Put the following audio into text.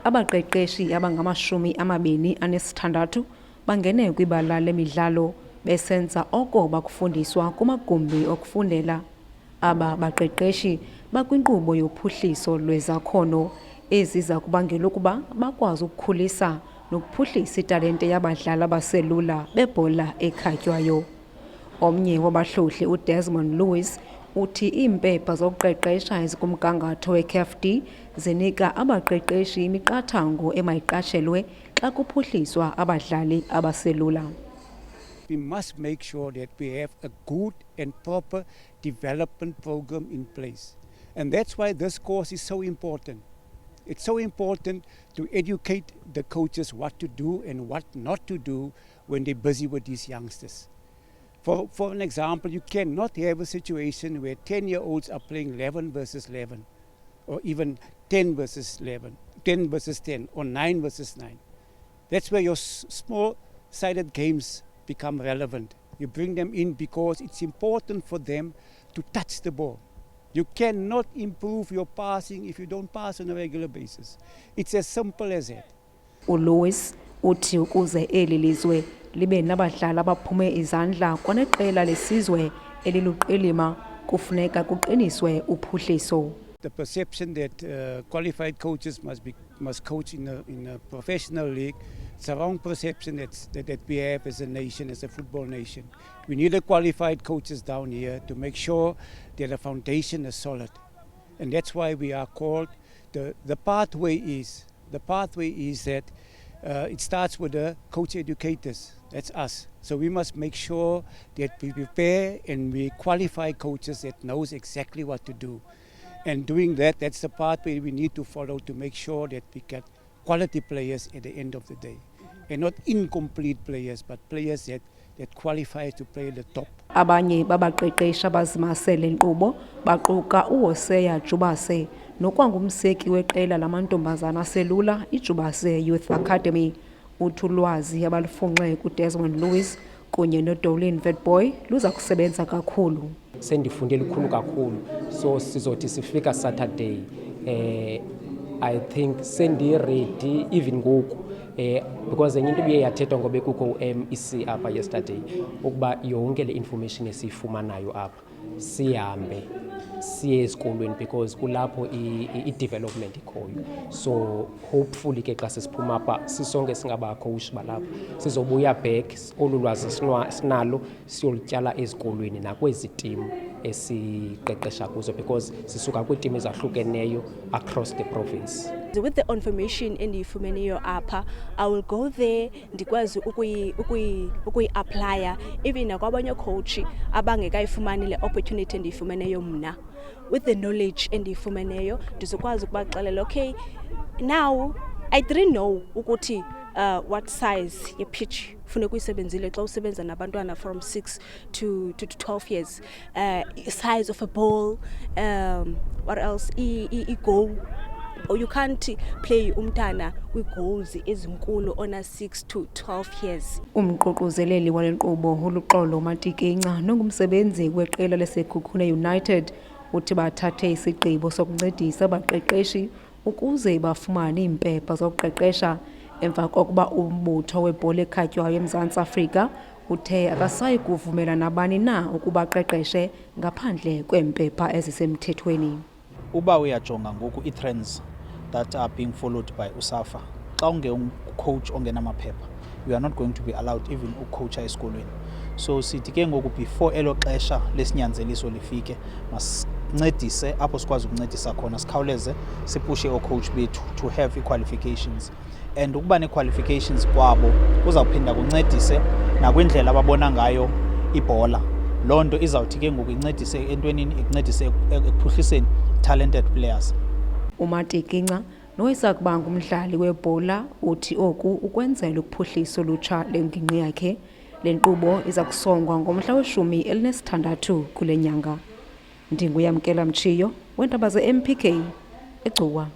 abaqeqeshi abangama-26 bangene kwibala lemidlalo besenza oko bakufundiswa kumagumbi okufundela. Aba baqeqeshi bakwinkqubo yophuhliso lwezakhono eziza kubangela ukuba bakwazi ukukhulisa nokuphuhlisa italente yabadlali abaselula bebhola ekhatywayo. Omnye wabahlohli uDesmond Lewis uthi iimpepha zokuqeqesha ezikumgangatho we-CAFD zinika abaqeqeshi imiqathango emayiqashelwe xa kuphuhliswa abadlali abaselula. We must make sure that we have a good and proper development program in place. And that's why this course is so important. It's so important to educate the coaches what to do and what not to do when they're busy with these youngsters. For an example, you cannot have a situation where 10-year-olds are playing 11 versus 11, or even 10 versus 11, 10 versus 10, or 9 versus 9. That's where your small-sided games become relevant. You bring them in because it's important for them to touch the ball. You cannot improve your passing if you don't pass on a regular basis. It's as simple as that. uLewis uthi ukuze eli lizwe libe nabadlali abaphume izandla kwaneqela lesizwe eliluqilima kufuneka kuqiniswe uphuhliso. The perception that qualified coaches must coach in a professional league, it's a wrong perception that we have as a nation, as a football nation. We need the qualified coaches down here to make sure that the foundation is solid. And that's why we are called, the pathway is that it starts with the coach educators, that's us. So we must make sure that we prepare and we qualify coaches that knows exactly what to do. And doing that, that's the pathway we need to follow to make sure that we get quality players at the end of the day. And not incomplete players, but players that qualify to play at the top. Abanye babaqeqesha bazimasele nkqubo baquka uHosea Jubase nokwangumseki weqela lamantombazana aselula iJubase Youth Academy. Uthulwazi abalufunxe kuDesmond Lewis kunye noDolin Vetboy luza kusebenza kakhulu. Sendifunde likhulu kakhulu, so sizothi sifika Saturday I think sendi ready even ngoku because enye into biye yathethwa ngobe kukho MEC apha yesterday ukuba yonke le information esifumanayo apha sihambe siye esikolweni because kulapho i-development ikhoyo. So hopefully ke xa sesiphuma apha sisonke singabacoach balapha sizobuya back olulwazi sinalo siyolityala ezikolweni nakwezi team esiqeqesha kuzo because sisuka kwiiteam ezahlukeneyo across the province. With the information endiyifumeneyo apha, I will go there ndikwazi ukuyi-applya even nakwabanye coach abangekayifumani le opportunity endiyifumeneyo mna. With the knowledge endiyifumeneyo ndizokwazi ukubaxelela, okay, now I didn't know ukuthi what size ye pitch funeka uyisebenzile xa usebenza nabantwana from 6 to 12 years, size of a ball, what else, goal. Or you can't play umntana kwi-goals ezinkulu ona 6 to 12 years. Umququzeleli wale nkqubo uLuxolo Matikenca nongumsebenzi weqela leSekhukhune United uthi bathathe isigqibo sokuncedisa abaqeqeshi ukuze bafumane iimpepha zokuqeqesha emva kokuba umbutho webhola ekhatywayo eMzantsi Afrika uthe akasayi kuvumela nabani na ukuba qeqeshe ngaphandle kweempepha ezisemthethweni. Uba uyajonga ngoku i-trends that are being followed by USAFA, xa unge-coach ongenamaphepha, you are not going to be allowed even ucoacha esikolweni. So sithi ke ngoku before elo xesha lesinyanzeliso lifike masincedise apho sikwazi ukuncedisa khona, sikhawuleze sipushe oocoach bethu to have i-qualifications. And ukuba ne-qualifications kwabo kuzawuphinda kuncedise nakwindlela ababona ngayo ibhola. Loo nto izawuthi ke ngoku incedise entwenini, incedise ekuphuhliseni talented players. uMatikenca noyisakuba ngumdlali webhola uthi oku ukwenzela ukuphuhlisa olutsha lengingqi yakhe. Le nkqubo iza kusongwa ngomhla we-16 kule nyanga. Ndinguyamkela Mchiyo weentaba ze-MPK eGcuwa.